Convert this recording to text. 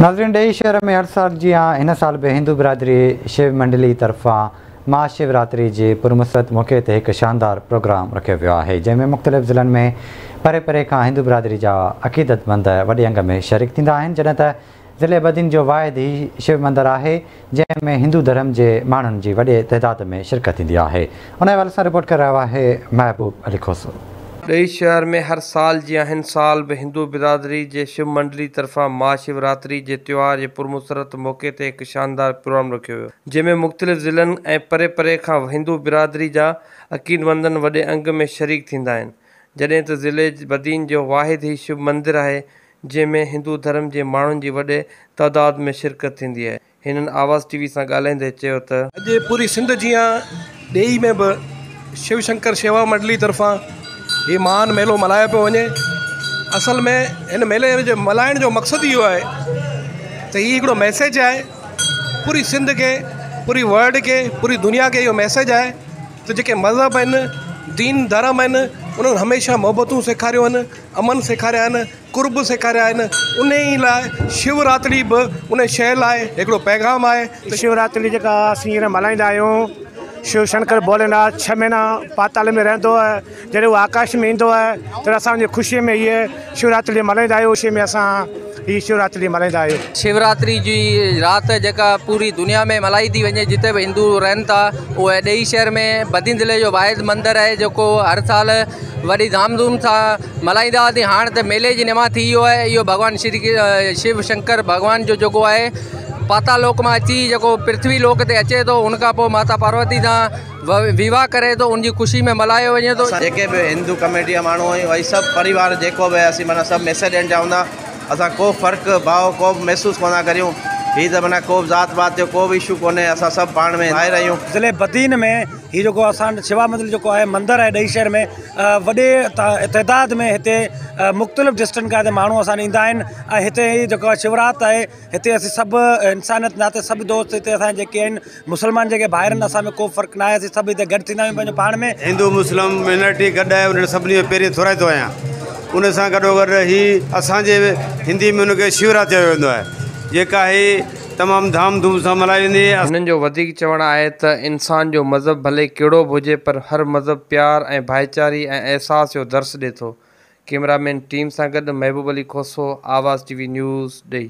नाज़रीन, ॾेई शहर में हर साल जीअं हिन साल भी हिंदू बिरादरी शिव मंडली तरफ़ां महाशिवरात्रि जे पुरमसरत मौक़े ते हिकु शानदार प्रोग्राम रखियो वियो आहे, जंहिंमें मुख़्तलिफ़ ज़िलनि में परे परे खां हिंदू बिरादरी जा अक़ीदतमंद वॾे अंग में शरीक थींदा आहिनि। जॾहिं त ज़िले बदीन जो वाहिद ही शिव मंदरु आहे जंहिंमें हिंदू धर्म जे माण्हुनि जी वॾे तइदाद में शिरकत थींदी आहे। उन हवाले सां रिपोर्ट करे रहियो आहे महबूब अली खोसो। ॾेई शहर में हर साल जीअं हिन साल भी हिंदू बिरादरी जे शिव मंडली तरफ़ां महाशिवरात्रि जे त्योहार जे पुरमसरत मौक़े ते हिकु शानदार प्रोग्राम रखियो वियो, जंहिंमें मुख़्तलिफ़ ज़िलनि ऐं परे परे खां हिंदू बिरादरी जा अक़ीदतमंद वॾे अंग में शरीक थींदा आहिनि। जॾहिं त ज़िले बदीन जो वाहिद ही शिव मंदिर आहे जंहिंमें हिंदू धर्म जे माण्हुनि जी वॾे तइदाद में शिरकत थींदी आहे। हिननि आवाज़ टीवी सां ॻाल्हाईंदे चयो त अॼु पूरी सिंध जीअं ॾेई में बि शिव शंकर शेवा मंडली तरफ़ां ये महान मेलो मल्हायो पियो वञे। असल में हिन मेले जो मल्हाइण जो मक़सदु इहो आहे त हीउ हिकिड़ो मैसेज आहे पूरी सिंध के, पूरी वर्ल्ड के, पूरी दुनिया के इहो मैसेज आहे त जेके मज़हब आहिनि, दीन धर्म आहिनि, उन्हनि हमेशह मोहबतूं सेखारियूं आहिनि, अमन सेखारिया आहिनि, कुर्ब सेखारिया आहिनि। उन ई लाइ शिवरात्रि बि उन शइ लाइ हिकिड़ो पैगाम आहे। शिवरात्रि जेका असीं हींअर मल्हाईंदा आहियूं, शिव शंकर भोलेनाथ 6 महीना पाताल में रहंदो है, जॾहिं वो आकाश में ईंदो है त असांजी ख़ुशीअ में ये शिवरात्रि मल्हाईंदा आहियूं। उसी में असां ही शिवरात्रि मल्हाईंदा आहियूं। शिवरात्रि जी रात जेका पूरी दुनिया में मल्हाई थी वञे, जिते भी हिंदू रहनि था, उहे ॾेई शहर में बदीन ज़िले जो वाहिद मंदिर है जेको हर साल वॾी धामधूम सां मल्हाईंदा हुआसीं। हाणे त मेले जी निमा थी वियो आहे। इहो भॻवानु श्री शिव शंकर भॻवान जो जेको आहे पातालोक में अची जेको पृथ्वी लोक ते अचे तो, उनखां पोइ माता पार्वती सां विवाह करे तो, उनकी खुशी में मल्हायो वञे थो। जेके भी हिंदू कमेटी जा माण्हू आहियूं, वही सभु परिवार जेको भी असीं माना सभु मैसेज ॾियणु चाहूंदा। असां को फ़र्क़ु भाव को बि महसूसु कोन करियूं। हीअ त माना को बि ज़ात पात जो को बि इशू कोन्हे। असां सभु पाण में आए रहियूं। ज़िले बदीन में ही जेको असां शिवा मंदिर जेको आहे मंदिर आहे ॾेई शहर में, वॾे तइदाद में हिते मुख़्तलिफ़ डिस्ट्रिक्ट खां हिते माण्हू असां ईंदा आहिनि। ऐं हिते ही जेको शिवरात आहे, हिते असीं सभु इंसानियत नाते सभु दोस्त हिते असां जेके आहिनि मुस्लमान जेके भाइर आहिनि, असां में को फ़र्क़ु न आहे। असीं सभु हिते गॾु थींदा आहियूं पंहिंजो पाण में। हिंदू मुस्लिम मिनरिटी गॾु आहे, उन्हनि सभिनी जो पहिरीं थोराईंदो आहियां। उन सां गॾोगॾु ही असांजे हिंदी में उनखे शिवरात्रि चयो वेंदो आहे, जेका ही तमामु धाम धूम सां मल्हाई वेंदी आहे। हिननि जो वधीक चवणु आहे त इंसान जो मज़हब भले कहिड़ो बि हुजे, पर हर मज़हब प्यार ऐं भाईचारी ऐं अहसास जो दर्स ॾिए थो। कैमरामैन टीम सां गॾु महबूब अली खोसो, आवाज़ टीवी न्यूज़ ॾेई।